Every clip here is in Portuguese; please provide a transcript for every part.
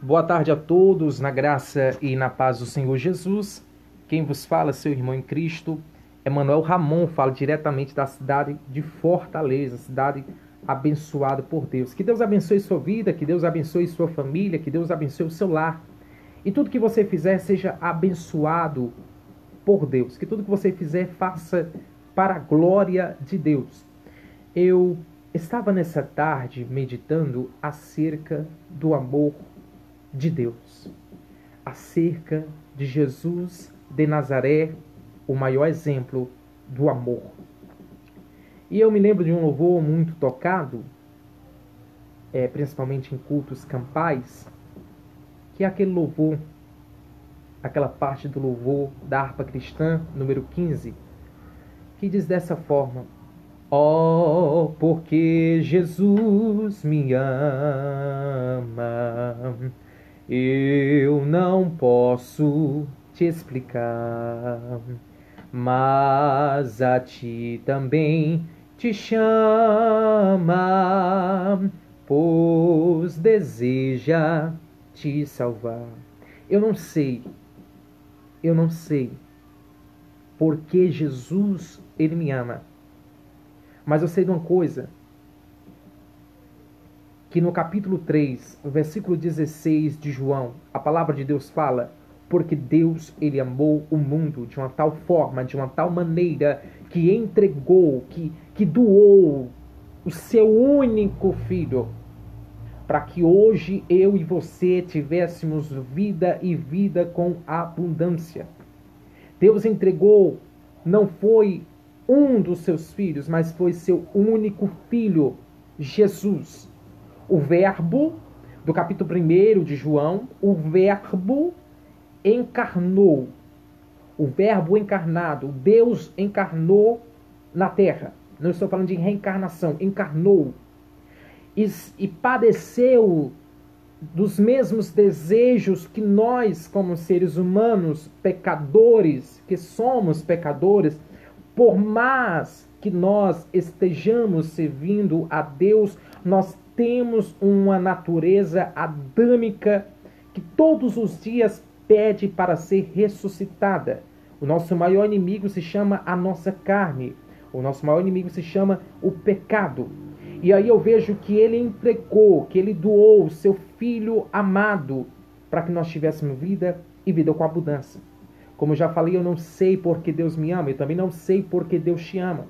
Boa tarde a todos, na graça e na paz do Senhor Jesus. Quem vos fala, seu irmão em Cristo, Emanuel Ramon, fala diretamente da cidade de Fortaleza, cidade abençoada por Deus. Que Deus abençoe sua vida, que Deus abençoe sua família, que Deus abençoe o seu lar. E tudo que você fizer seja abençoado por Deus. Que tudo que você fizer faça para a glória de Deus. Eu estava nessa tarde meditando acerca do amor de Deus, acerca de Jesus de Nazaré, o maior exemplo do amor. E eu me lembro de um louvor muito tocado, principalmente em cultos campais, que é aquele louvor, aquela parte do louvor da harpa cristã, número 15, que diz dessa forma: oh, porque Jesus me ama, eu não posso te explicar, mas a ti também te chama, pois deseja te salvar. Eu não sei porque Jesus, ele me ama. Mas eu sei de uma coisa, que no capítulo 3, versículo 16 de João, a palavra de Deus fala: porque Deus, ele amou o mundo de uma tal forma, de uma tal maneira, que entregou, que doou o seu único filho, para que hoje eu e você tivéssemos vida e vida com abundância. Deus entregou, não foi um dos seus filhos, mas foi seu único filho, Jesus. O verbo, do capítulo 1 de João, o verbo encarnou. O verbo encarnado, Deus encarnou na terra. Não estou falando de reencarnação, encarnou. E padeceu dos mesmos desejos que nós, como seres humanos, pecadores, que somos pecadores, por mais que nós estejamos servindo a Deus, nós temos uma natureza adâmica que todos os dias pede para ser ressuscitada. O nosso maior inimigo se chama a nossa carne. O nosso maior inimigo se chama o pecado. E aí eu vejo que ele entregou, que ele doou o seu filho amado para que nós tivéssemos vida e vida com abundância. Como eu já falei, eu não sei porque Deus me ama, eu também não sei porque Deus te ama.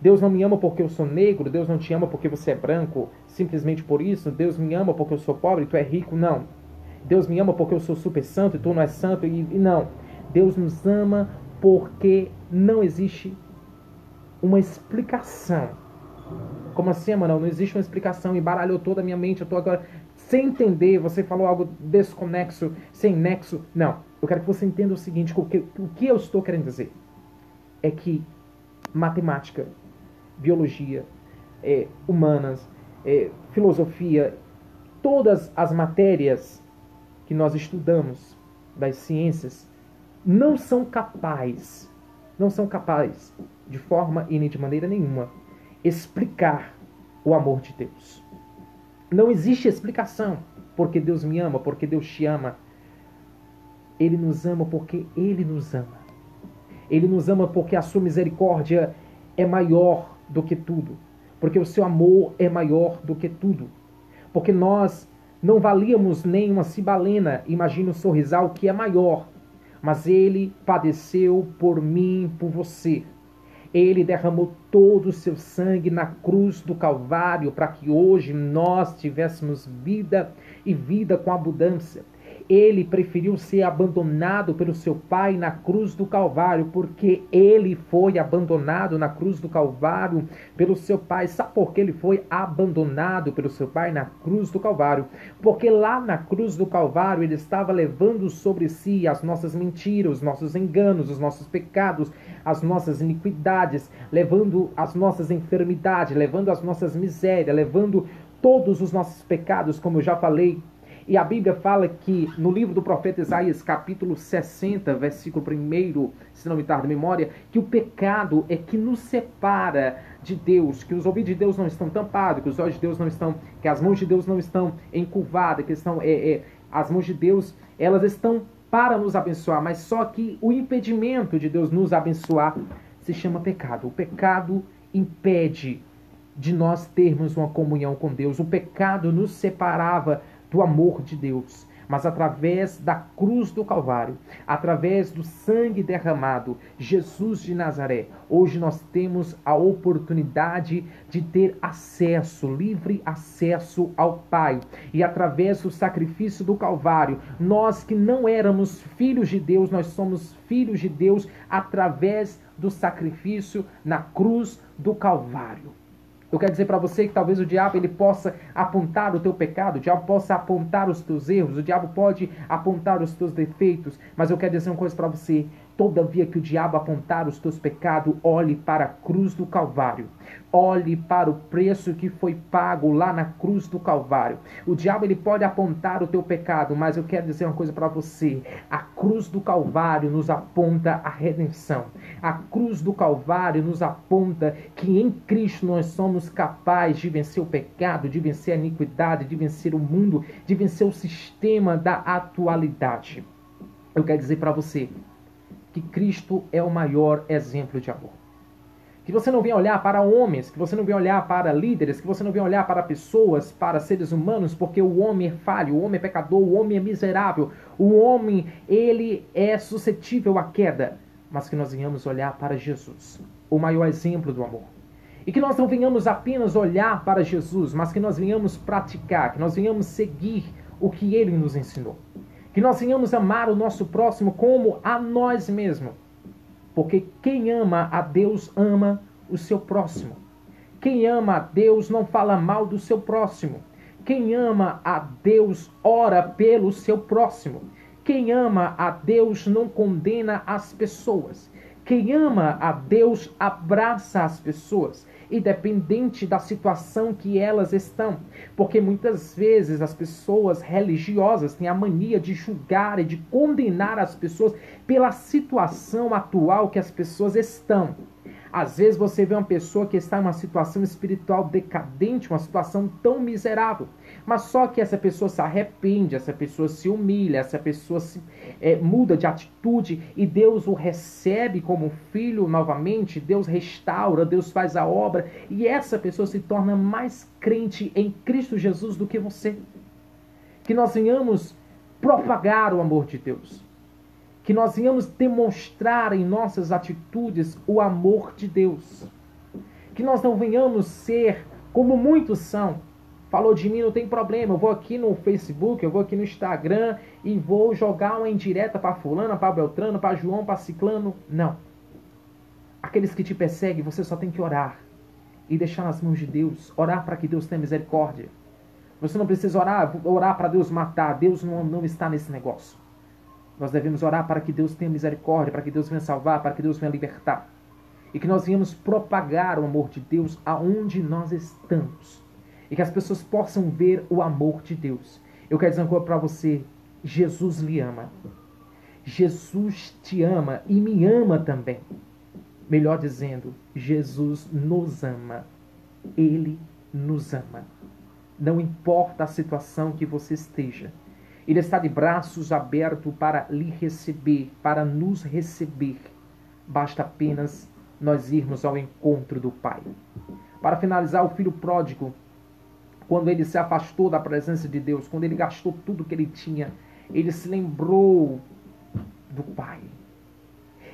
Deus não me ama porque eu sou negro, Deus não te ama porque você é branco, simplesmente por isso. Deus me ama porque eu sou pobre e tu é rico, não. Deus me ama porque eu sou super santo e tu não é santo, e não. Deus nos ama porque não existe uma explicação. Como assim, mano? Não existe uma explicação, embaralhou toda a minha mente, eu tô agora sem entender, você falou algo desconexo, sem nexo. Não, eu quero que você entenda o seguinte, o que eu estou querendo dizer é que matemática, biologia, humanas, filosofia, todas as matérias que nós estudamos das ciências não são capazes, de forma e nem de maneira nenhuma, explicar o amor de Deus. Não existe explicação porque Deus me ama, porque Deus te ama. Ele nos ama porque Ele nos ama. Ele nos ama porque a sua misericórdia é maior do que tudo. Porque o seu amor é maior do que tudo. Porque nós não valíamos nem uma cibalena, imagina o sorrisal, que é maior. Mas Ele padeceu por mim, por você. Ele derramou todo o seu sangue na cruz do Calvário para que hoje nós tivéssemos vida e vida com abundância. Ele preferiu ser abandonado pelo seu pai na cruz do Calvário, porque ele foi abandonado na cruz do Calvário pelo seu pai. Sabe por que ele foi abandonado pelo seu pai na cruz do Calvário? Porque lá na cruz do Calvário ele estava levando sobre si as nossas mentiras, os nossos enganos, os nossos pecados, as nossas iniquidades, levando as nossas enfermidades, levando as nossas misérias, levando todos os nossos pecados, como eu já falei. E a Bíblia fala que no livro do profeta Isaías, capítulo 60, versículo 1, se não me tarda a memória, que o pecado é que nos separa de Deus, que os ouvidos de Deus não estão tampados, que os olhos de Deus não estão, que as mãos de Deus não estão encurvadas, que estão, as mãos de Deus, elas estão para nos abençoar, mas só que o impedimento de Deus nos abençoar se chama pecado. O pecado impede de nós termos uma comunhão com Deus. O pecado nos separava do amor de Deus. Mas através da cruz do Calvário, através do sangue derramado, Jesus de Nazaré, hoje nós temos a oportunidade de ter acesso, livre acesso ao Pai. E através do sacrifício do Calvário, nós que não éramos filhos de Deus, nós somos filhos de Deus através do sacrifício na cruz do Calvário. Eu quero dizer para você que talvez o diabo ele possa apontar o teu pecado, o diabo possa apontar os teus erros, o diabo pode apontar os teus defeitos, mas eu quero dizer uma coisa para você: todavia que o diabo apontar os teus pecados, olhe para a cruz do Calvário. Olhe para o preço que foi pago lá na cruz do Calvário. O diabo ele pode apontar o teu pecado, mas eu quero dizer uma coisa para você: a cruz do Calvário nos aponta a redenção. A cruz do Calvário nos aponta que em Cristo nós somos capazes de vencer o pecado, de vencer a iniquidade, de vencer o mundo, de vencer o sistema da atualidade. Eu quero dizer para você que Cristo é o maior exemplo de amor. Que você não venha olhar para homens, que você não venha olhar para líderes, que você não venha olhar para pessoas, para seres humanos, porque o homem é falho, o homem é pecador, o homem é miserável, o homem, ele é suscetível à queda. Mas que nós venhamos olhar para Jesus, o maior exemplo do amor. E que nós não venhamos apenas olhar para Jesus, mas que nós venhamos praticar, que nós venhamos seguir o que ele nos ensinou. Que nós venhamos amar o nosso próximo como a nós mesmos. Porque quem ama a Deus ama o seu próximo. Quem ama a Deus não fala mal do seu próximo. Quem ama a Deus ora pelo seu próximo. Quem ama a Deus não condena as pessoas. Quem ama a Deus abraça as pessoas, independente da situação que elas estão. Porque muitas vezes as pessoas religiosas têm a mania de julgar e de condenar as pessoas pela situação atual que as pessoas estão. Às vezes você vê uma pessoa que está em uma situação espiritual decadente, uma situação tão miserável, mas só que essa pessoa se arrepende, essa pessoa se humilha, essa pessoa muda de atitude e Deus o recebe como filho novamente, Deus restaura, Deus faz a obra e essa pessoa se torna mais crente em Cristo Jesus do que você. Que nós venhamos propagar o amor de Deus. Que nós venhamos demonstrar em nossas atitudes o amor de Deus. Que nós não venhamos ser como muitos são. Falou de mim, não tem problema, eu vou aqui no Facebook, eu vou aqui no Instagram e vou jogar uma indireta para fulano, para Beltrano, para João, para Ciclano. Não. Aqueles que te perseguem, você só tem que orar e deixar nas mãos de Deus. Orar para que Deus tenha misericórdia. Você não precisa orar para Deus matar. Deus não está nesse negócio. Nós devemos orar para que Deus tenha misericórdia, para que Deus venha salvar, para que Deus venha libertar. E que nós venhamos propagar o amor de Deus aonde nós estamos. E que as pessoas possam ver o amor de Deus. Eu quero dizer uma coisa para você. Jesus lhe ama. Jesus te ama e me ama também. Melhor dizendo, Jesus nos ama. Ele nos ama. Não importa a situação que você esteja. Ele está de braços abertos para lhe receber, para nos receber. Basta apenas nós irmos ao encontro do Pai. Para finalizar, o filho pródigo, quando ele se afastou da presença de Deus, quando ele gastou tudo que ele tinha, ele se lembrou do Pai.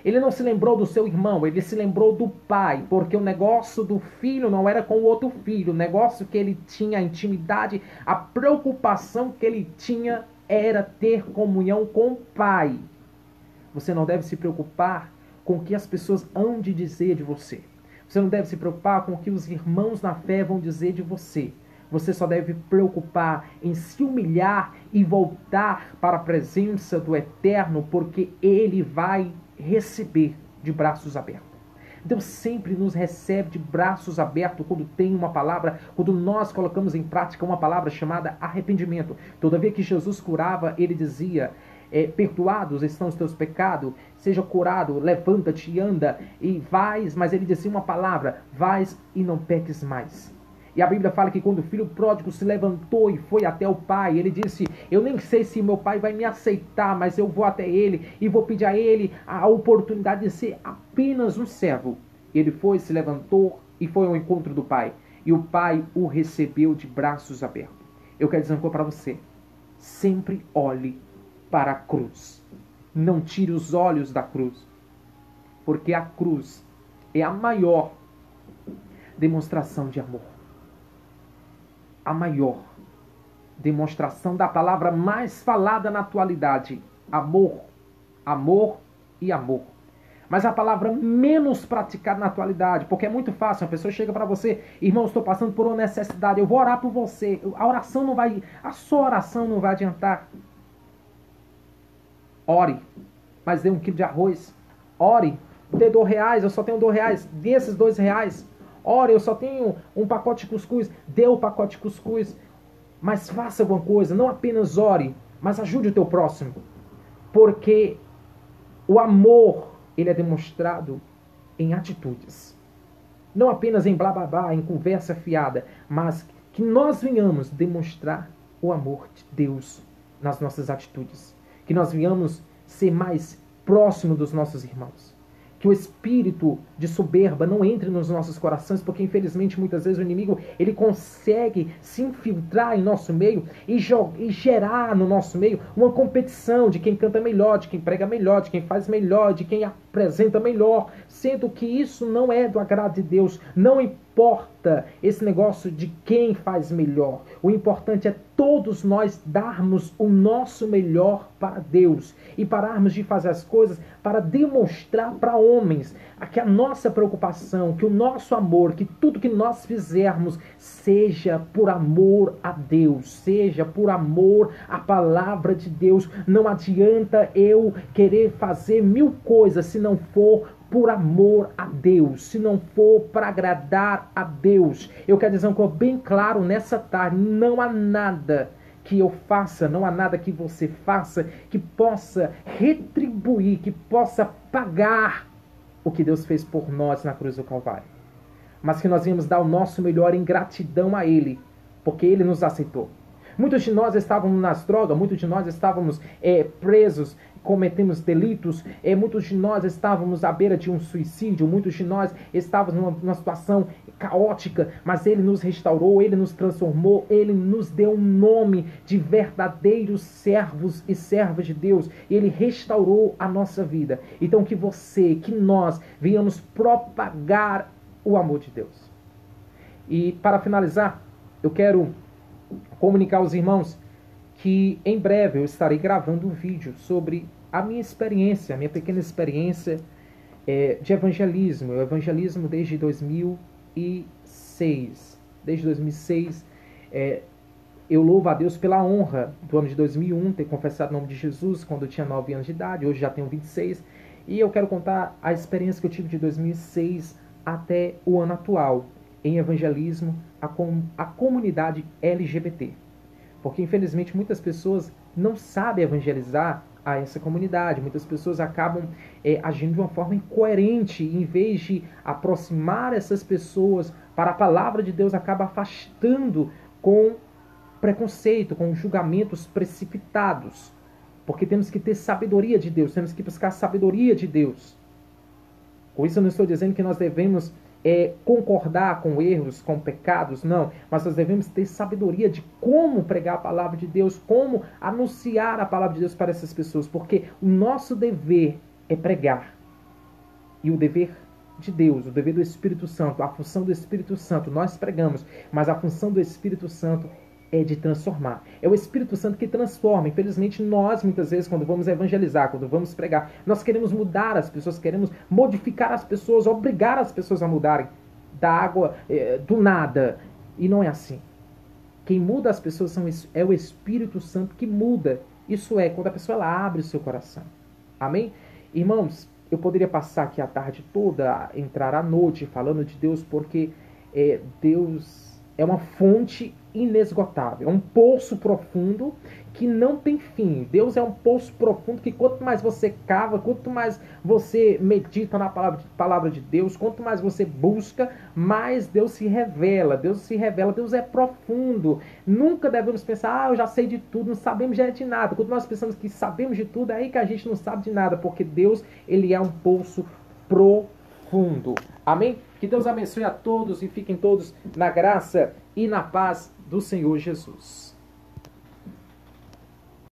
Ele não se lembrou do seu irmão, ele se lembrou do Pai, porque o negócio do filho não era com o outro filho. O negócio que ele tinha, a intimidade, a preocupação que ele tinha era ter comunhão com o Pai. Você não deve se preocupar com o que as pessoas hão de dizer de você. Você não deve se preocupar com o que os irmãos na fé vão dizer de você. Você só deve preocupar em se humilhar e voltar para a presença do Eterno, porque Ele vai receber de braços abertos. Deus sempre nos recebe de braços abertos quando tem uma palavra, quando nós colocamos em prática uma palavra chamada arrependimento. Toda vez que Jesus curava, ele dizia: perdoados estão os teus pecados, seja curado, levanta-te e anda, e vais, mas ele dizia uma palavra: vais e não peques mais. E a Bíblia fala que quando o filho pródigo se levantou e foi até o pai, ele disse: eu nem sei se meu pai vai me aceitar, mas eu vou até ele e vou pedir a ele a oportunidade de ser apenas um servo. Ele foi, se levantou e foi ao encontro do pai. E o pai o recebeu de braços abertos. Eu quero dizer uma coisa para você: sempre olhe para a cruz. Não tire os olhos da cruz, porque a cruz é a maior demonstração de amor. A maior demonstração da palavra mais falada na atualidade: amor, amor e amor. Mas a palavra menos praticada na atualidade, porque é muito fácil, uma pessoa chega para você: irmão, estou passando por uma necessidade, eu vou orar por você. A sua oração não vai adiantar. Ore, mas dê 1 quilo de arroz. Ore, dê R$2, eu só tenho R$2, dê esses R$2. Ora, eu só tenho um pacote de cuscuz, dê o pacote de cuscuz. Mas faça alguma coisa, não apenas ore, mas ajude o teu próximo. Porque o amor, ele é demonstrado em atitudes. Não apenas em blá blá blá, em conversa fiada, mas que nós venhamos demonstrar o amor de Deus nas nossas atitudes. Que nós venhamos ser mais próximo dos nossos irmãos. Que o espírito de soberba não entre nos nossos corações, porque infelizmente muitas vezes o inimigo ele consegue se infiltrar em nosso meio e gerar no nosso meio uma competição de quem canta melhor, de quem prega melhor, de quem faz melhor, de quem apresenta melhor, sendo que isso não é do agrado de Deus. Não importa esse negócio de quem faz melhor. O importante é todos nós darmos o nosso melhor para Deus e pararmos de fazer as coisas para demonstrar para homens que a nossa preocupação, que o nosso amor, que tudo que nós fizermos seja por amor a Deus, seja por amor à palavra de Deus. Não adianta eu querer fazer 1000 coisas se não for por amor a Deus, se não for para agradar a Deus. Eu quero dizer uma coisa bem claro nessa tarde: não há nada que eu faça, não há nada que você faça que possa retribuir, que possa pagar o que Deus fez por nós na cruz do Calvário. Mas que nós viemos dar o nosso melhor em gratidão a Ele, porque Ele nos aceitou. Muitos de nós estávamos nas drogas, muitos de nós estávamos presos, cometemos delitos, muitos de nós estávamos à beira de um suicídio, muitos de nós estávamos numa situação caótica, mas Ele nos restaurou, Ele nos transformou, Ele nos deu um nome de verdadeiros servos e servas de Deus, e Ele restaurou a nossa vida. Então que nós venhamos propagar o amor de Deus. E para finalizar, eu quero comunicar aos irmãos que em breve eu estarei gravando um vídeo sobre a minha experiência, a minha pequena experiência de evangelismo. Eu evangelismo desde 2006. Desde 2006, eu louvo a Deus pela honra do ano de 2001, ter confessado o nome de Jesus quando eu tinha 9 anos de idade, hoje já tenho 26. E eu quero contar a experiência que eu tive de 2006 até o ano atual, em evangelismo a comunidade LGBT. Porque infelizmente muitas pessoas não sabem evangelizar a essa comunidade. Muitas pessoas acabam agindo de uma forma incoerente. Em vez de aproximar essas pessoas para a palavra de Deus, acaba afastando com preconceito, com julgamentos precipitados. Porque temos que ter sabedoria de Deus, temos que buscar a sabedoria de Deus. Com isso eu não estou dizendo que nós devemos concordar com erros, com pecados, não. Mas nós devemos ter sabedoria de como pregar a palavra de Deus, como anunciar a palavra de Deus para essas pessoas. Porque o nosso dever é pregar. E o dever de Deus, o dever do Espírito Santo, a função do Espírito Santo, nós pregamos, mas a função do Espírito Santo é de transformar. É o Espírito Santo que transforma. Infelizmente, nós, muitas vezes, quando vamos evangelizar, quando vamos pregar, nós queremos mudar as pessoas, queremos modificar as pessoas, obrigar as pessoas a mudarem da água, do nada. E não é assim. Quem muda as pessoas é o Espírito Santo que muda. Isso é quando a pessoa ela abre o seu coração. Amém? Irmãos, Eu poderia passar aqui a tarde toda, entrar à noite falando de Deus, porque Deus é uma fonte inesgotável, é um poço profundo que não tem fim. Deus é um poço profundo que quanto mais você cava, quanto mais você medita na palavra de Deus, quanto mais você busca, mais Deus se revela. Deus se revela, Deus é profundo. Nunca devemos pensar, eu já sei de tudo, não sabemos já de nada. Quando nós pensamos que sabemos de tudo, é aí que a gente não sabe de nada, porque Deus, ele é um poço profundo. Amém? Que Deus abençoe a todos e fiquem todos na graça e na paz do Senhor Jesus.